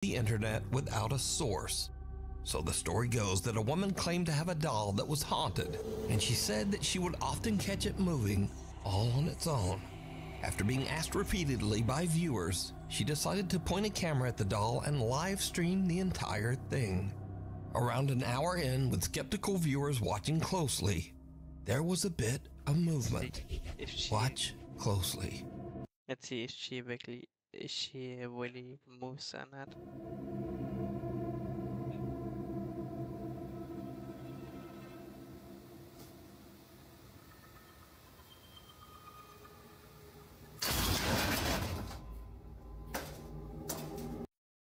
the internet without a source. So the story goes that a woman claimed to have a doll that was haunted, and she said that she would often catch it moving all on its own. After being asked repeatedly by viewers, she decided to point a camera at the doll and live stream the entire thing. Around an hour in, with skeptical viewers watching closely, there was a bit of movement. Watch closely. Let's see if she really moves or not.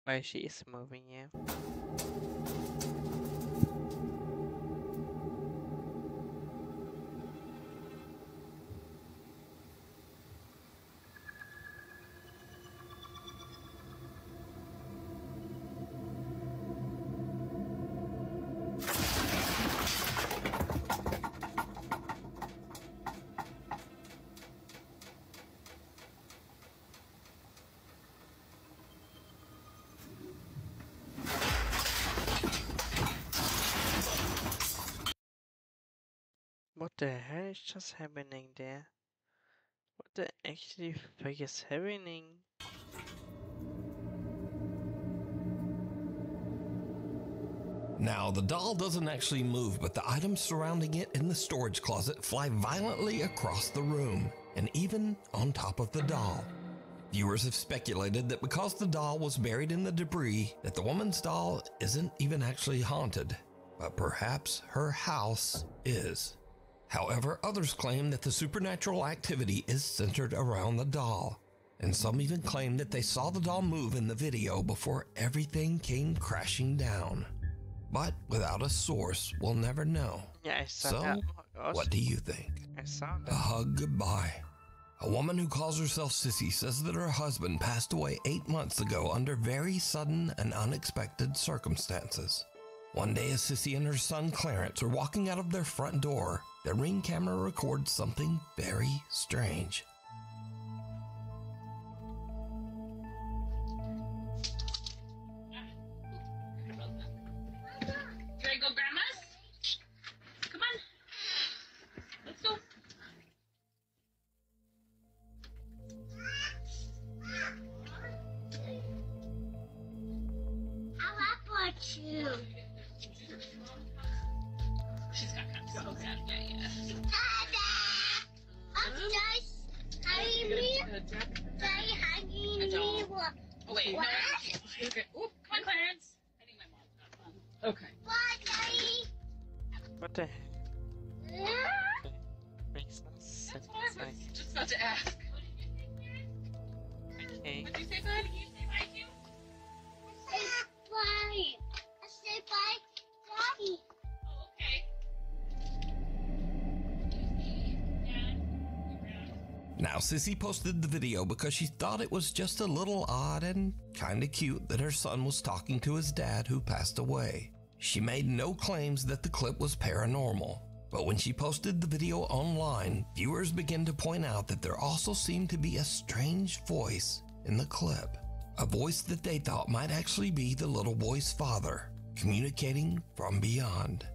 Why she is moving, yeah. What the hell is just happening there? What the actually fuck is happening? Now, the doll doesn't actually move, but the items surrounding it in the storage closet fly violently across the room, and even on top of the doll. Viewers have speculated that because the doll was buried in the debris, that the woman's doll isn't even actually haunted, but perhaps her house is. However, others claim that the supernatural activity is centered around the doll, and some even claim that they saw the doll move in the video before everything came crashing down. But without a source, we'll never know. Yeah, I saw So, that. Oh my gosh. what do you think? I saw A that. hug goodbye. A woman who calls herself Sissy says that her husband passed away 8 months ago under very sudden and unexpected circumstances. One day, as Sissy and her son Clarence are walking out of their front door, their Ring camera records something very strange. Can I go, Grandma's? Come on. Let's go. I want you. She's got kind of sad. Yeah. Dada! I'm just hugging me. Daddy hugging me. Oh, wait. What? No. Okay. Oop, come on, Clarence. I think my mom's got one. Okay. What, Daddy? What the heck? Makes no sense. That's what I was just about to ask. Okay. What'd you say, bud? Can you say bye to? Say bye. I say bye, Daddy. Oh, okay. Dad, Now, Sissy posted the video because she thought it was just a little odd and kinda cute that her son was talking to his dad who passed away. She made no claims that the clip was paranormal, but when she posted the video online, viewers began to point out that there also seemed to be a strange voice in the clip. A voice that they thought might actually be the little boy's father, communicating from beyond.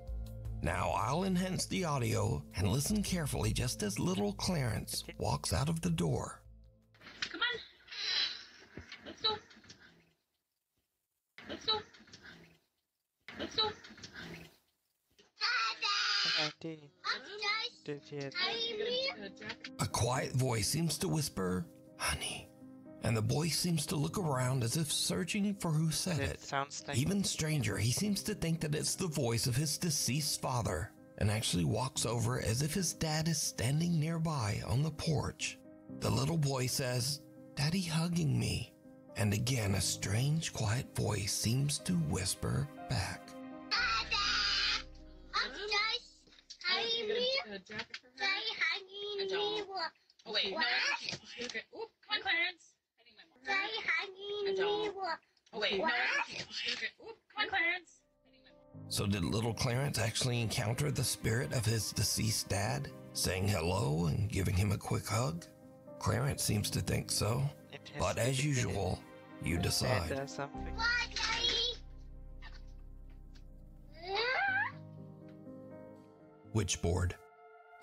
Now, I'll enhance the audio and listen carefully just as little Clarence walks out of the door. come on. Let's go. Let's go. Let's go. Dada! I did. I'm just Did yet. hugging me. A quiet voice seems to whisper, "Honey," and the boy seems to look around as if searching for who said It it. sounds like Even stranger, he seems to think that it's the voice of his deceased father and actually walks over as if his dad is standing nearby on the porch. The little boy says, "Daddy hugging me," and again a strange quiet voice seems to whisper back. Dada! I'm just hugging me. Daddy hugging me. Oh, wait. What? No. Okay. Oop, come on, Clarence. I think my mom's got Daddy hugging me. Oh, wait. What? No. Okay. Oop, come on, Clarence. I think my mom's So did little Clarence actually encounter the spirit of his deceased dad, saying hello and giving him a quick hug? Clarence seems to think so, it has but to as be usual, you bad decide. or something. What? Witchboard.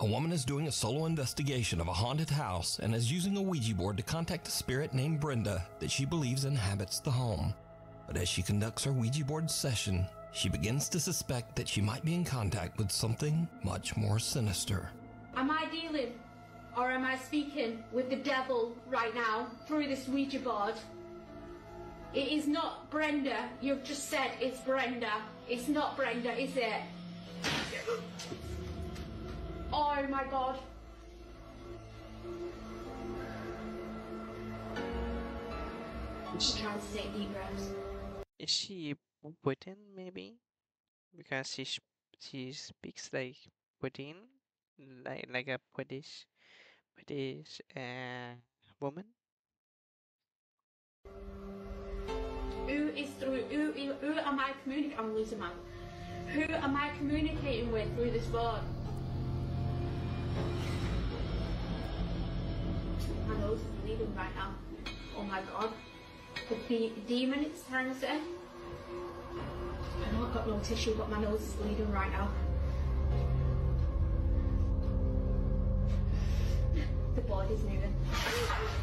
A woman is doing a solo investigation of a haunted house and is using a Ouija board to contact a spirit named Brenda that she believes inhabits the home. But as she conducts her Ouija board session, she begins to suspect that she might be in contact with something much more sinister. Am I dealing or am I speaking with the devil right now through this Ouija board? It is not Brenda. You've just said it's Brenda. It's not Brenda, is it? Oh my God. She's trying to take deep breaths. Is she wooden, maybe? Because she speaks like wooden, like a British woman. Who am I communicating? I'm losing my. Who am I communicating with through this board? My nose is bleeding right now. Oh my God. The demon it's trying to say. I know I've got no tissue, but my nose is bleeding right now. The board is moving.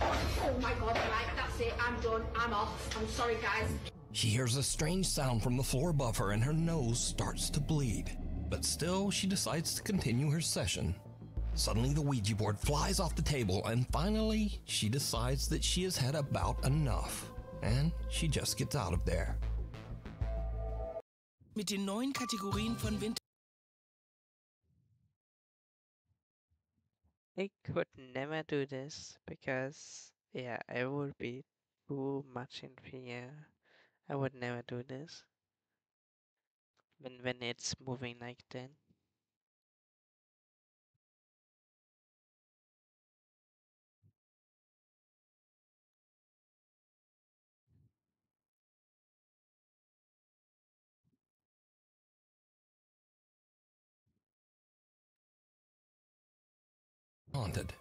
Oh my God, right, that's it. I'm done. I'm off. I'm sorry, guys. She hears a strange sound from the floor above her and her nose starts to bleed. But still, she decides to continue her session. Suddenly, the Ouija board flies off the table and finally, she decides that she has had about enough. And she just gets out of there. Mit den neuen Kategorien von I could never do this because, yeah, I would be too much in fear. I would never do this when it's moving like that. Haunted.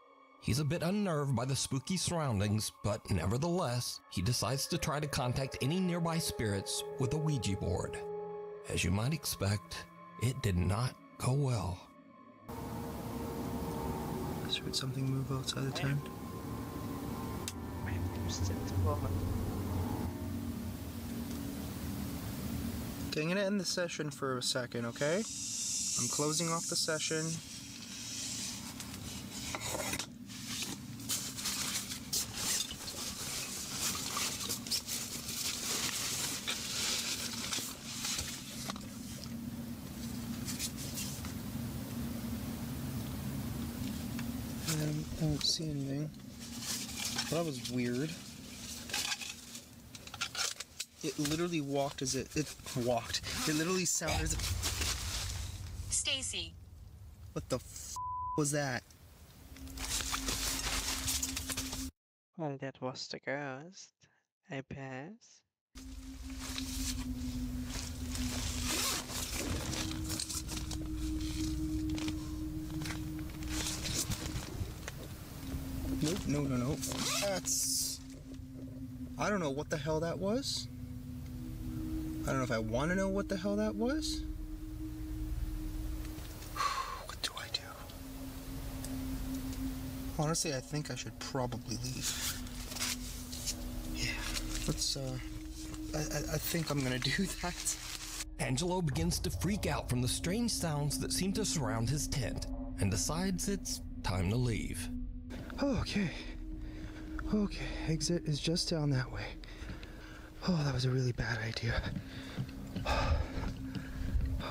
He's a bit unnerved by the spooky surroundings, but nevertheless, he decides to try to contact any nearby spirits with a Ouija board. As you might expect, it did not go well. I just heard something move outside the tent. Okay, I'm gonna end the session for a second, okay? I'm closing off the session. I don't see anything. Well, that was weird. It literally walked as it walked. It literally sounded as if... Stacy. What the f was that? Well, that was the ghost. I pass. Nope, no. That's... I don't know what the hell that was. I don't know if I want to know what the hell that was. What do I do? Honestly, I think I should probably leave. Yeah, let's, I think I'm gonna do that. Angelo begins to freak out from the strange sounds that seem to surround his tent and decides it's time to leave. Okay, exit is just down that way. Oh, that was a really bad idea.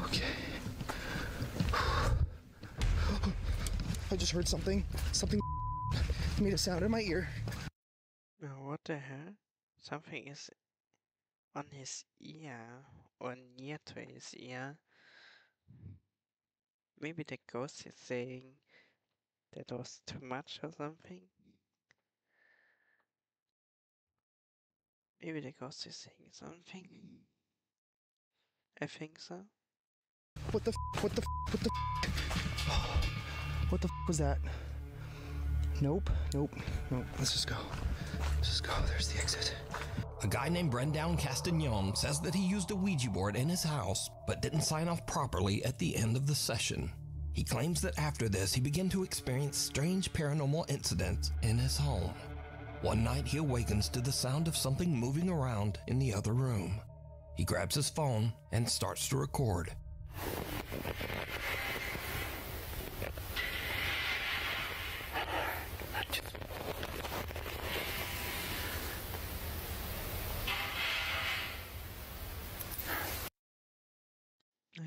Okay. I just heard something. Something made a sound in my ear. Oh, what the hell? Something is on his ear or near to his ear. Maybe the ghost is saying that was too much or something. Maybe the ghost is saying something. I think so. What the was that? Nope. Let's just go. There's the exit. A guy named Brendan Castagnon says that he used a Ouija board in his house, but didn't sign off properly at the end of the session. He claims that after this, he began to experience strange paranormal incidents in his home. One night, he awakens to the sound of something moving around in the other room. He grabs his phone and starts to record.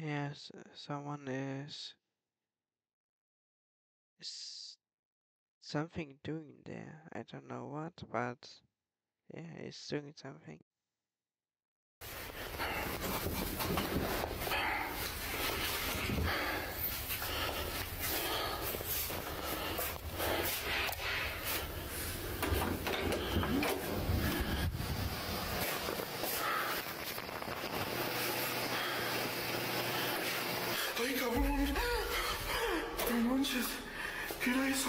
Yes, someone is something doing there. I don't know what, but yeah, it's doing something. Ay, cabrón. No manches. ¿Qué era eso?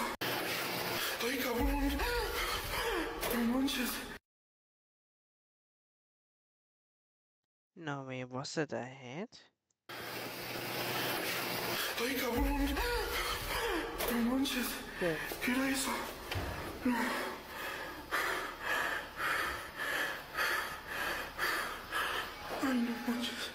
Ay, cabrón. No manches. No, wait, was it a head? Ay, cabrón. No manches. Yeah. ¿Qué era eso? Ay, no manches.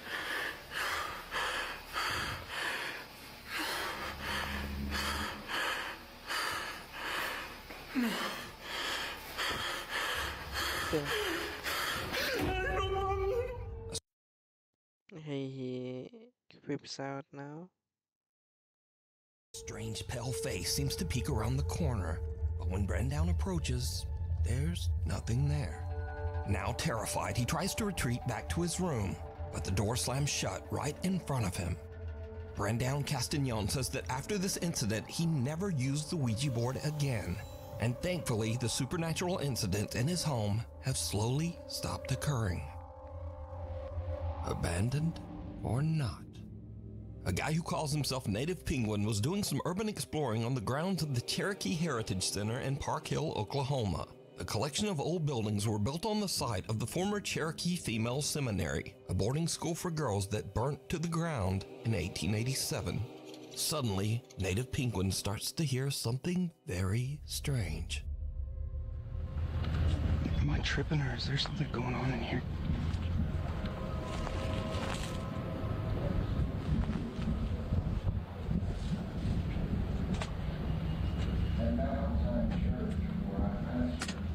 He creeps out now. Strange pale face seems to peek around the corner, but when Brendown approaches, there's nothing there. Now terrified, he tries to retreat back to his room, but the door slams shut right in front of him. Brendown Castagnon says that after this incident, he never used the Ouija board again, and thankfully the supernatural incidents in his home have slowly stopped occurring. Abandoned or not? A guy who calls himself Native Penguin was doing some urban exploring on the grounds of the Cherokee Heritage Center in Park Hill, Oklahoma. A collection of old buildings were built on the site of the former Cherokee Female Seminary, a boarding school for girls that burnt to the ground in 1887. Suddenly, Native Penguin starts to hear something very strange. Am I tripping or is there something going on in here?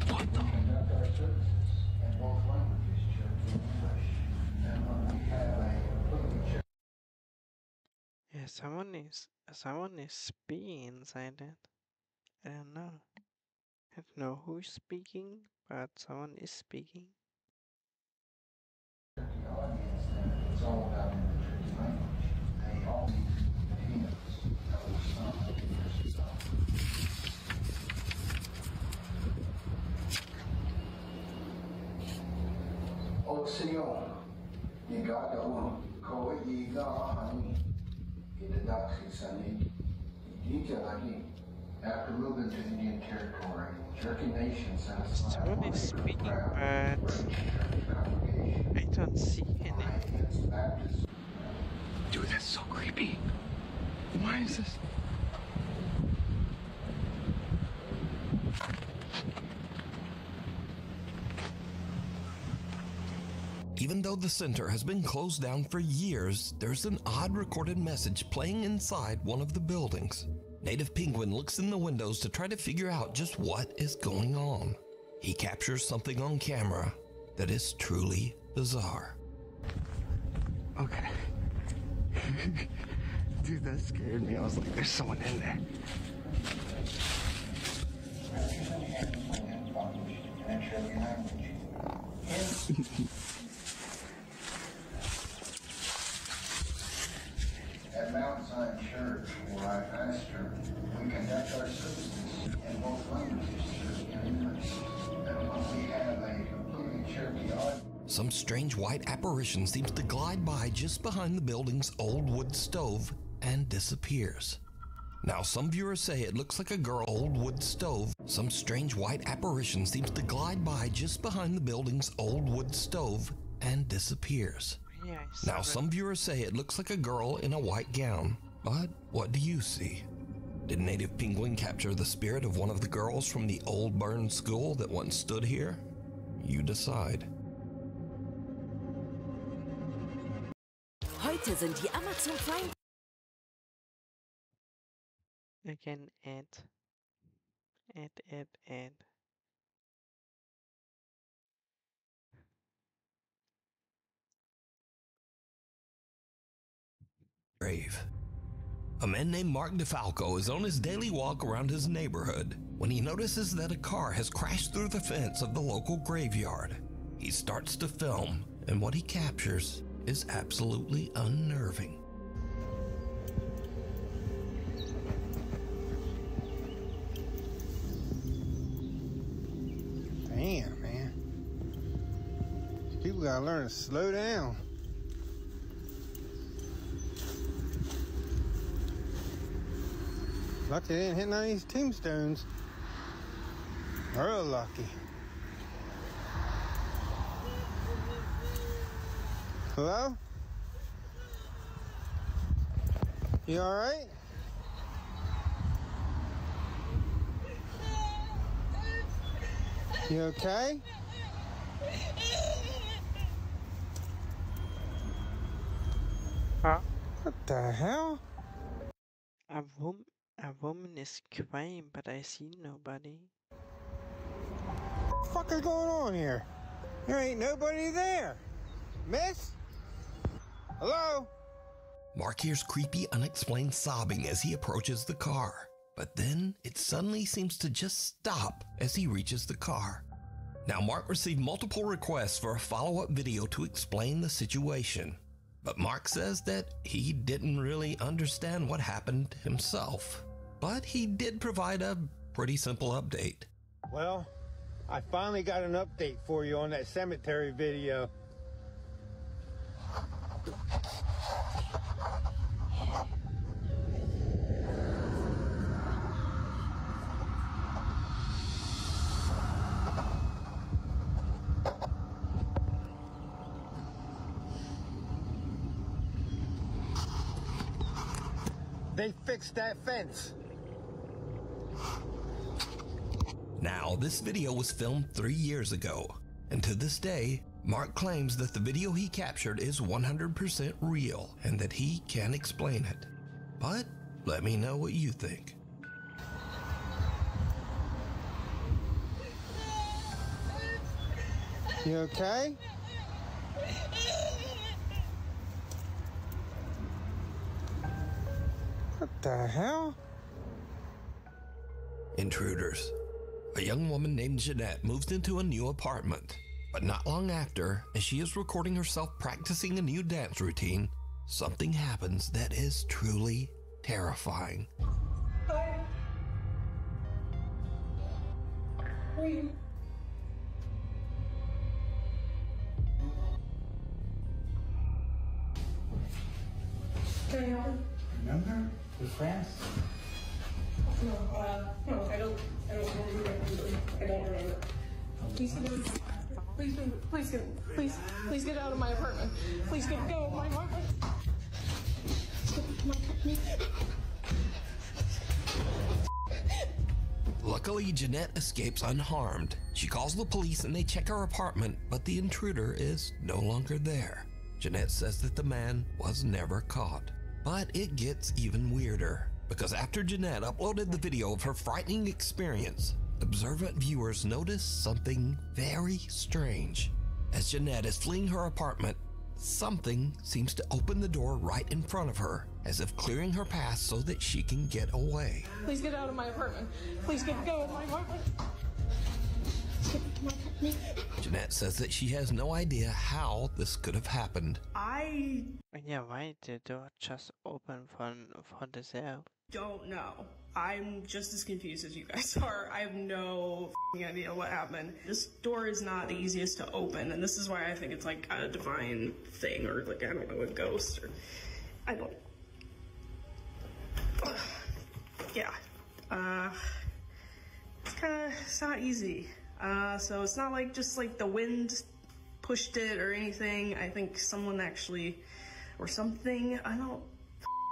What the? Yeah, someone is speaking inside it. I don't know. I don't know who's speaking, but someone is speaking. It's all about language. They all need humans. O Senhor, ligado ao Coiga Hani, after moving to Indian Territory, Cherokee Nation sent a Someone is speaking, but I don't see any. Dude, that's so creepy. Why is this? Even though the center has been closed down for years, there's an odd recorded message playing inside one of the buildings. Native Penguin looks in the windows to try to figure out just what is going on. He captures something on camera that is truly bizarre. Okay. Dude, that scared me. I was like, there's someone in there. At Mount Zion Church, where I pastor, we conduct our services in both languages, Cherokee and English. And we have a completely Cherokee audience. Some strange white apparition seems to glide by just behind the building's old wood stove and disappears. Now, some viewers say it looks like a girl old wood stove. Some strange white apparition seems to glide by just behind the building's old wood stove and disappears. Yeah, Now, some viewers say it looks like a girl in a white gown. But what do you see? Did Native Penguin capture the spirit of one of the girls from the old burned school that once stood here? You decide. Heute sind die Amazon Prime. Again, add. Grave. A man named Mark DeFalco is on his daily walk around his neighborhood when he notices that a car has crashed through the fence of the local graveyard. He starts to film, and what he captures is absolutely unnerving. Damn, man. These people gotta learn to slow down. Lucky they didn't hit none of these tombstones. Real lucky. Hello? You alright? You okay? Huh? What the hell? A woman is crying, but I see nobody. What the fuck is going on here? There ain't nobody there. Miss? Hello? Mark hears creepy, unexplained sobbing as he approaches the car. But then it suddenly seems to just stop as he reaches the car. Now, Mark received multiple requests for a follow-up video to explain the situation. But Mark says that he didn't really understand what happened himself. But he did provide a pretty simple update. Well, I finally got an update for you on that cemetery video. They fixed that fence. Now, this video was filmed 3 years ago, and to this day, Mark claims that the video he captured is 100% real and that he can explain it. But let me know what you think. You okay? What the hell? Intruders. A young woman named Jeanette moves into a new apartment. But not long after, as she is recording herself practicing a new dance routine, something happens that is truly terrifying. Hi. Who are you? Can I help you? Remember? We're friends. No, I don't remember. Please get out of my apartment. Please go of my apartment. Luckily, Jeanette escapes unharmed. She calls the police and they check her apartment, but the intruder is no longer there. Jeanette says that the man was never caught. But it gets even weirder, because after Jeanette uploaded the video of her frightening experience, observant viewers notice something very strange. As Jeanette is fleeing her apartment, something seems to open the door right in front of her, as if clearing her path so that she can get away. Please get out of my apartment. Please go of my apartment. Jeanette says that she has no idea how this could have happened. Yeah, why the door just open for herself? Don't know. I'm just as confused as you guys are. I have no idea what happened. This door is not the easiest to open, and this is why I think it's like a divine thing, or like, I don't know, a ghost, or I don't. Yeah. It's not easy. So it's not like just like the wind pushed it or anything. I think someone actually, or something, I don't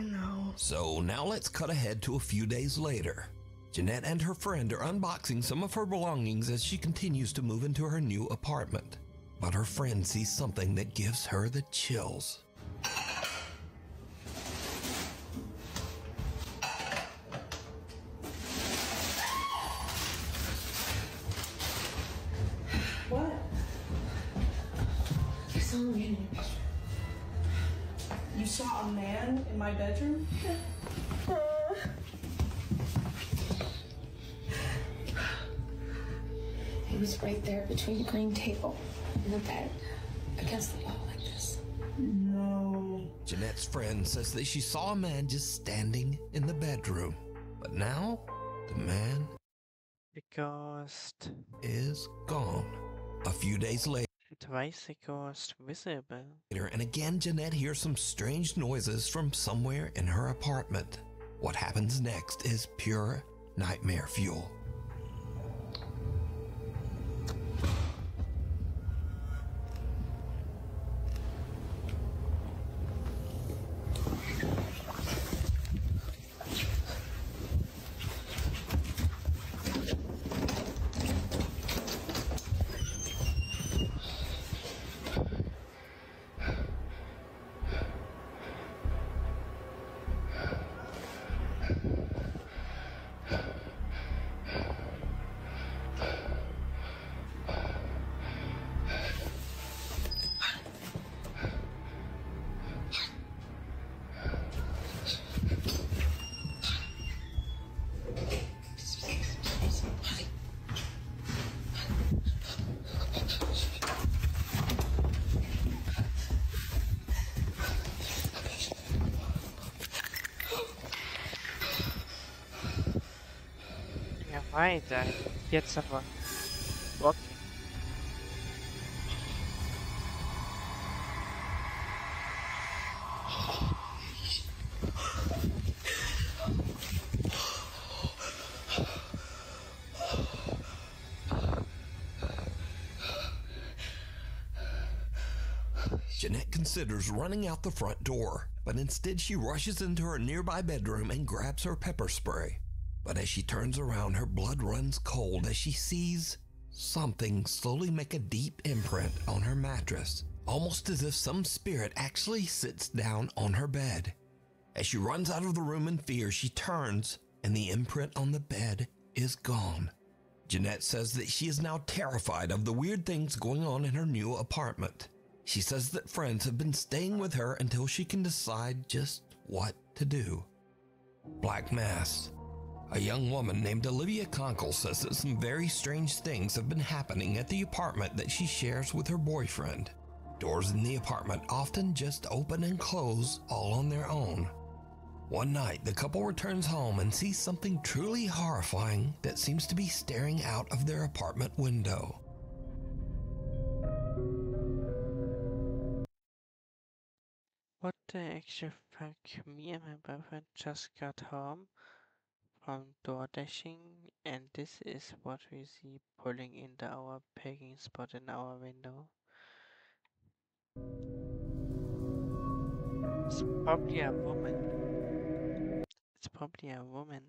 No. So now let's cut ahead to a few days later. Jeanette and her friend are unboxing some of her belongings as she continues to move into her new apartment. But her friend sees something that gives her the chills. What? I saw a man in your bedroom. You saw a man in my bedroom? He was right there between the green table and the bed, against the wall like this. No. Jeanette's friend says that she saw a man just standing in the bedroom. But now, the man is gone. A few days later, Twice the ghost visible. and again Jeanette hears some strange noises from somewhere in her apartment. What happens next is pure nightmare fuel. Ja, weiter. Jetzt aber. Okay. Jeanette considers running out the front door, but instead she rushes into her nearby bedroom and grabs her pepper spray. But as she turns around, her blood runs cold as she sees something slowly make a deep imprint on her mattress, almost as if some spirit actually sits down on her bed. As she runs out of the room in fear, she turns and the imprint on the bed is gone. Jeanette says that she is now terrified of the weird things going on in her new apartment. She says that friends have been staying with her until she can decide just what to do. Black Mass. A young woman named Olivia Conkle says that some very strange things have been happening at the apartment that she shares with her boyfriend. Doors in the apartment often just open and close all on their own. One night, the couple returns home and sees something truly horrifying that seems to be staring out of their apartment window. What the actual fuck? Me and my boyfriend just got home from door dashing, and this is what we see pulling into our parking spot in our window. It's probably a woman. It's probably a woman.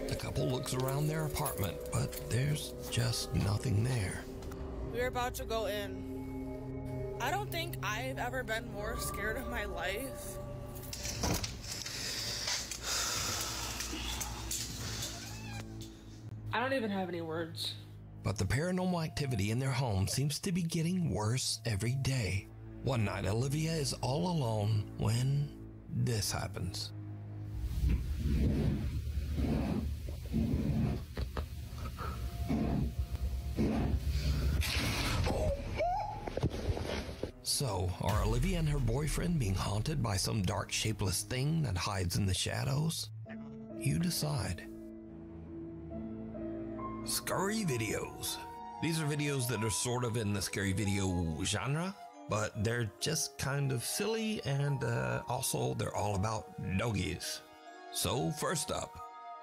The couple looks around their apartment, but there's just nothing there. We're about to go in. I don't think I've ever been more scared of my life. I don't even have any words. But the paranormal activity in their home seems to be getting worse every day. One night, Olivia is all alone when this happens. So, are Olivia and her boyfriend being haunted by some dark, shapeless thing that hides in the shadows? You decide. Scary videos. These are videos that are sort of in the scary video genre, but they're just kind of silly, and also they're all about doggies. So first up,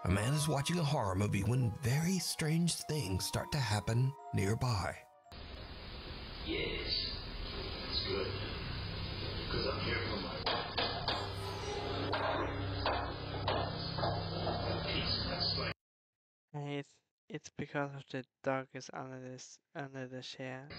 a man is watching a horror movie when very strange things start to happen nearby. Yes. That's good. Because I'm here for my peace. That's like It's because of the dog is under the chair.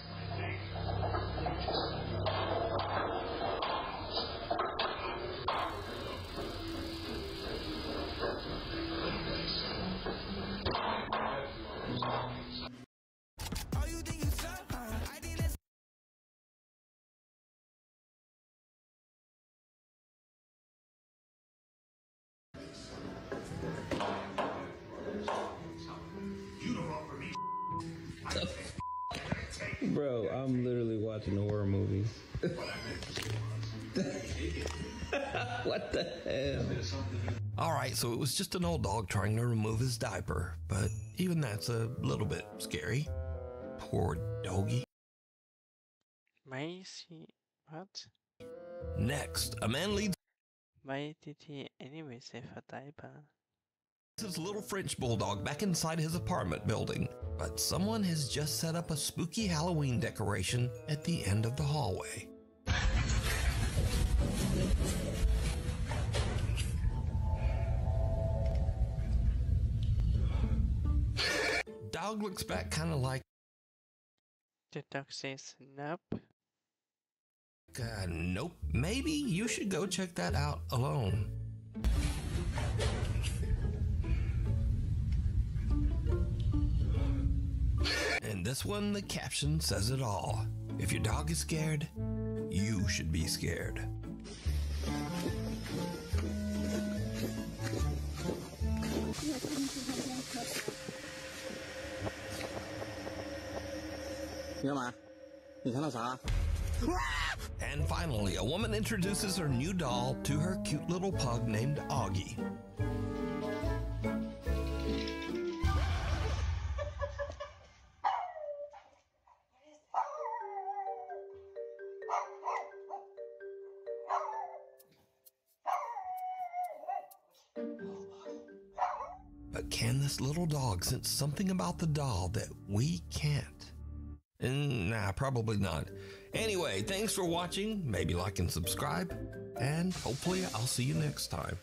Bro, I'm literally watching horror movies. What the hell? Alright, so it was just an old dog trying to remove his diaper, but even that's a little bit scary. Poor doggy. What? Next, a man leads. Why did he anyway say for diaper? His little French bulldog back inside his apartment building, but someone has just set up a spooky Halloween decoration at the end of the hallway. Dog looks back kind of like... The dog says nope. Nope. Maybe you should go check that out alone. And this one, the caption says it all. If your dog is scared, you should be scared. And finally, a woman introduces her new doll to her cute little pug named Augie. But can this little dog sense something about the doll that we can't? Nah, probably not. Anyway, thanks for watching. Maybe like and subscribe. And hopefully I'll see you next time.